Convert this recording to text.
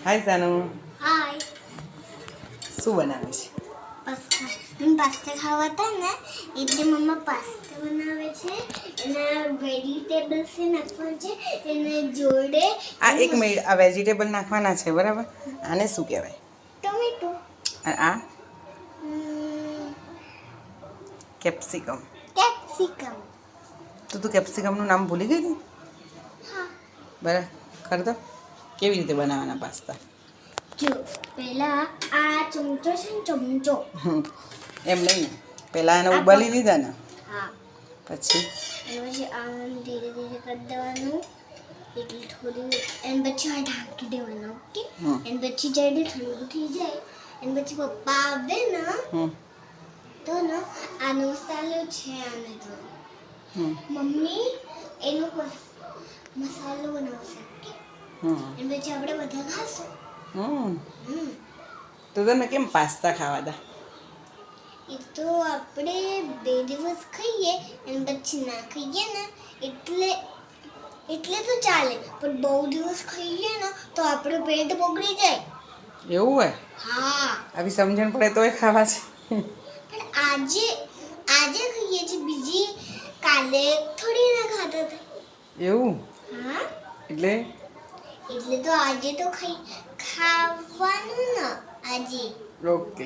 હાય સાનુ, હાય. શું બનાવે છે? પાસ્તા. મને પાસ્તા ખાવા હતા ને એટલે મમ્મા પાસ્તા બનાવે છે. એના વેજીટેબલ્સ નાખવાના છે એને જોડે. આ એક મિનિટ, આ વેજીટેબલ નાખવાના છે બરાબર. આને શું કહેવાય? ટોમેટો. આ કેપ્સિકમ. કેપ્સિકમ. તો તું કેપ્સિકમનું નામ ભૂલી ગઈ હતી? હા. બરાબર, કર દો. કેવી રીતે બનાવવાના પાસ્તા? જો પહેલા આ ચમચો છે ને ચમચો. એમ નહીં, પહેલાં એને ઉબાલી લીધા ને હા. પછી પછી આમ ધીરે ધીરે કરી દેવાનું એટલે થોડી એન પછી આ ઢાંકી દેવાનું. ઓકે. એન પછી જ્યારે ઠંડુ થઈ જાય એન પછી પપ્પા આવે ને તો ને આનો મસાલો છે આને તો મમ્મી એનો મસાલો બનાવશે. ઓકે. એન પછી આપણે બધા ખાશું. તો તમે કેમ પાસ્તા ખાવા દા? એ તો આપણે 2 દિવસ ખાઈએ અને પછી ના ખાઈએ ને એટલે તો ચાલે, પણ બહુ દિવસ ખાઈએ ને તો આપણું પેટ બગડી જાય. એવું હોય? હા. આવી સમજણ પડે તોય ખાવા છે. પણ આજે ખાઈએ છીએ, બીજી કાલે થોડી ના ખાતા હતા. એવું? હા. એટલે તો આજે તો ખાવાનું ને આજે. ઓકે.